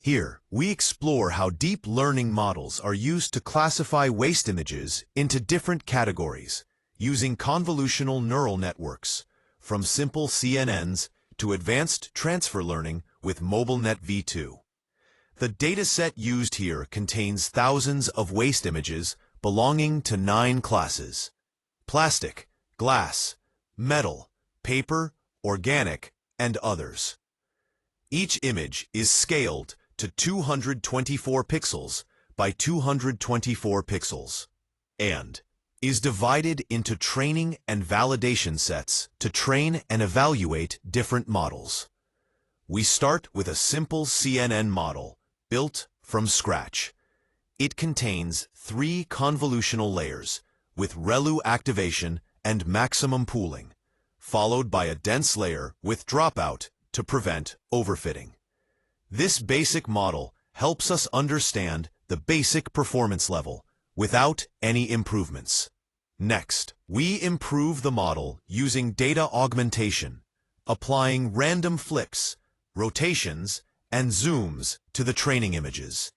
Here, we explore how deep learning models are used to classify waste images into different categories, using convolutional neural networks, from simple CNNs to advanced transfer learning with MobileNet V2. The dataset used here contains thousands of waste images belonging to 9 classes: plastic, glass, metal, paper, organic, and others. Each image is scaled to 224 pixels by 224 pixels and is divided into training and validation sets to train and evaluate different models. We start with a simple CNN model built from scratch. It contains 3 convolutional layers with ReLU activation and maximum pooling, followed by a dense layer with dropout to prevent overfitting. This basic model helps us understand the basic performance level without any improvements. Next, we improve the model using data augmentation, applying random flips, rotations, and zooms to the training images.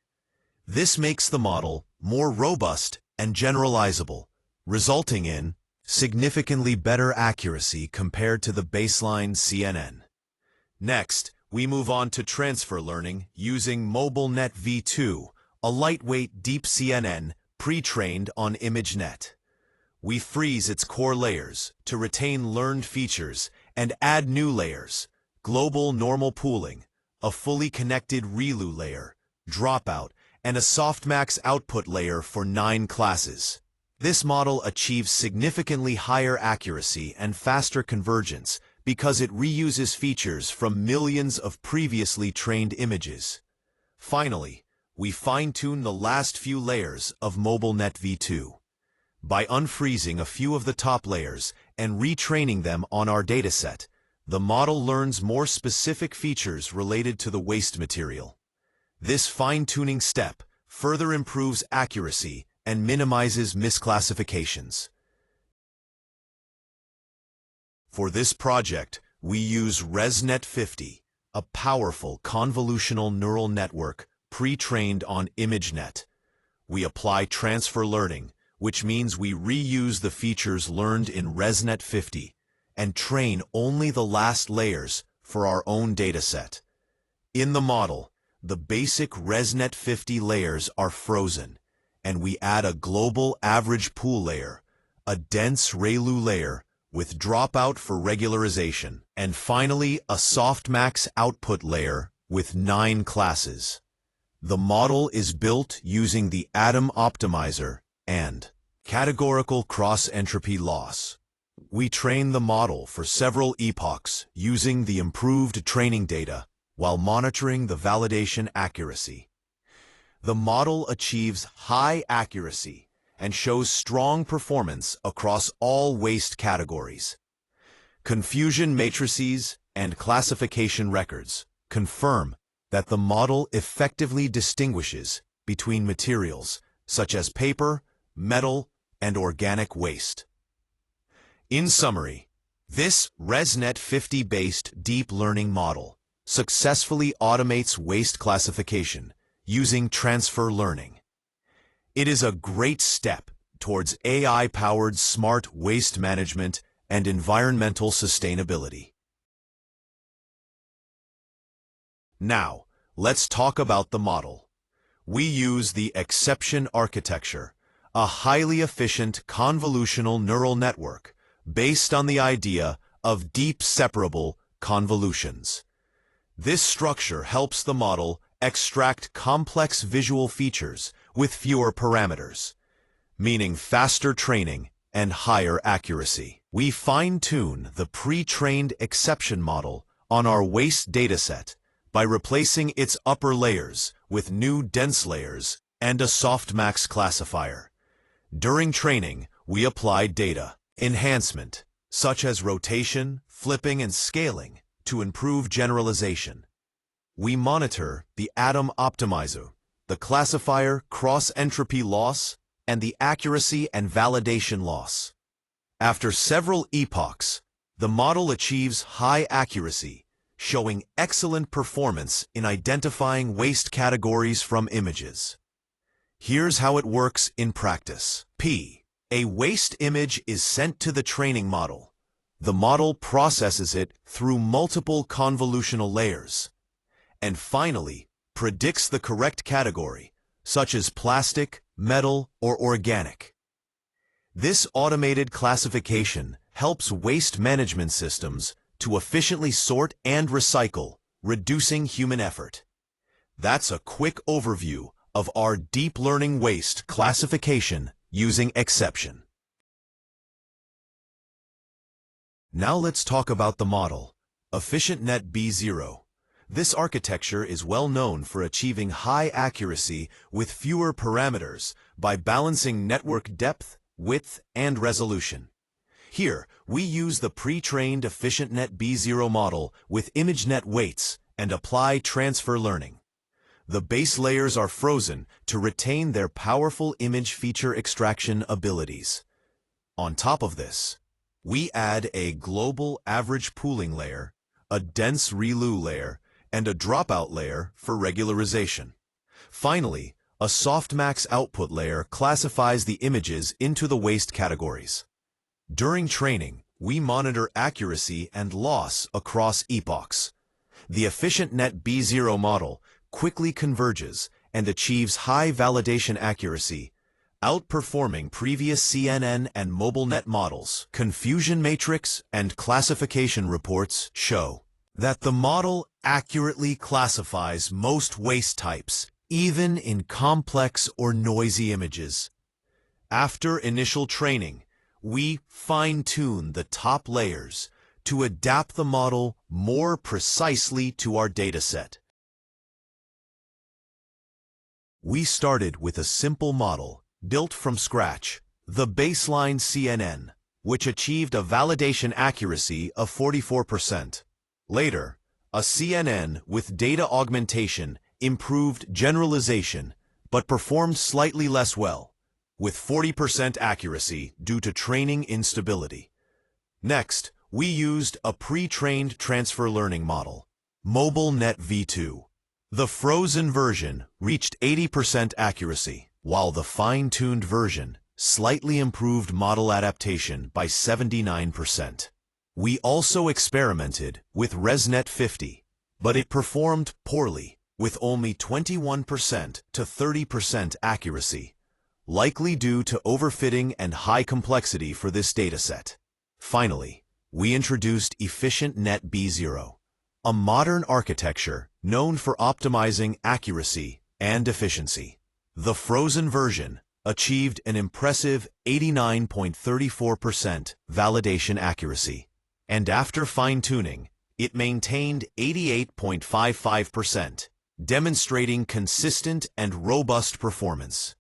This makes the model more robust and generalizable, resulting in significantly better accuracy compared to the baseline CNN. Next, we move on to transfer learning using MobileNet V2, a lightweight deep CNN pre-trained on ImageNet. We freeze its core layers to retain learned features and add new layers: global normal pooling, a fully connected ReLU layer, dropout, and a softmax output layer for 9 classes. This model achieves significantly higher accuracy and faster convergence because it reuses features from millions of previously trained images. Finally, we fine-tune the last few layers of MobileNet V2. By unfreezing a few of the top layers and retraining them on our dataset, the model learns more specific features related to the waste material. This fine-tuning step further improves accuracy and minimizes misclassifications. For this project, we use ResNet50, a powerful convolutional neural network pre-trained on ImageNet. We apply transfer learning, which means we reuse the features learned in ResNet50 and train only the last layers for our own dataset. In the model, the basic ResNet50 layers are frozen, and we add a global average pool layer, a dense ReLU layer with dropout for regularization, and finally a softmax output layer with 9 classes. The model is built using the Atom Optimizer and categorical cross-entropy loss. We train the model for several epochs using the improved training data while monitoring the validation accuracy. The model achieves high accuracy and shows strong performance across all waste categories. Confusion matrices and classification records confirm that the model effectively distinguishes between materials such as paper, metal, and organic waste. In summary, this ResNet50-based deep learning model successfully automates waste classification using transfer learning. It is a great step towards AI-powered smart waste management and environmental sustainability. Now, let's talk about the model. We use the exception architecture, a highly efficient convolutional neural network based on the idea of deep separable convolutions. This structure helps the model extract complex visual features with fewer parameters, meaning faster training and higher accuracy. We fine-tune the pre-trained exception model on our waste dataset by replacing its upper layers with new dense layers and a softmax classifier. During training, we apply data enhancement, such as rotation, flipping, and scaling, to improve generalization. We monitor the Atom Optimizer, the classifier cross-entropy loss, and the accuracy and validation loss. After several epochs, the model achieves high accuracy, showing excellent performance in identifying waste categories from images. Here's how it works in practice. A waste image is sent to the training model. The model processes it through multiple convolutional layers, and finally predicts the correct category, such as plastic, metal, or organic. This automated classification helps waste management systems to efficiently sort and recycle, reducing human effort. That's a quick overview of our deep learning waste classification using exception. Now let's talk about the model, EfficientNet B0. This architecture is well known for achieving high accuracy with fewer parameters by balancing network depth, width, and resolution. Here, we use the pre-trained EfficientNet B0 model with ImageNet weights and apply transfer learning. The base layers are frozen to retain their powerful image feature extraction abilities. On top of this, we add a global average pooling layer, a dense ReLU layer, and a dropout layer for regularization. Finally, a softmax output layer classifies the images into the waste categories. During training, we monitor accuracy and loss across epochs. The EfficientNet B0 model quickly converges and achieves high validation accuracy, outperforming previous CNN and MobileNet models. Confusion matrix and classification reports show that the model accurately classifies most waste types, even in complex or noisy images. After initial training, we fine-tune the top layers to adapt the model more precisely to our dataset. We started with a simple model built from scratch, the baseline CNN, which achieved a validation accuracy of 44%. Later, a CNN with data augmentation improved generalization but performed slightly less well, with 40% accuracy due to training instability. Next, we used a pre-trained transfer learning model, MobileNet V2. The frozen version reached 80% accuracy, while the fine-tuned version slightly improved model adaptation by 79%. We also experimented with ResNet 50, but it performed poorly, with only 21% to 30% accuracy, likely due to overfitting and high complexity for this dataset. Finally, we introduced EfficientNet B0, a modern architecture known for optimizing accuracy and efficiency. The frozen version achieved an impressive 89.34% validation accuracy, and after fine-tuning, it maintained 88.55%, demonstrating consistent and robust performance.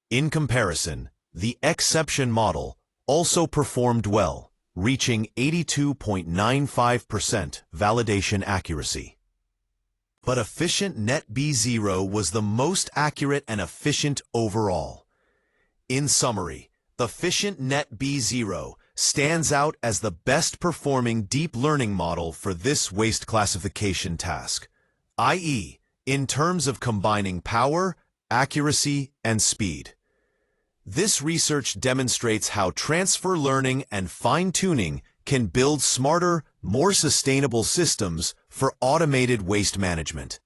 In comparison, the exception model also performed well, reaching 82.95% validation accuracy. But EfficientNet B0 was the most accurate and efficient overall. In summary, EfficientNet B0 stands out as the best-performing deep learning model for this waste classification task, i.e., in terms of combining power, accuracy, and speed. This research demonstrates how transfer learning and fine-tuning can build smarter, more sustainable systems for automated waste management.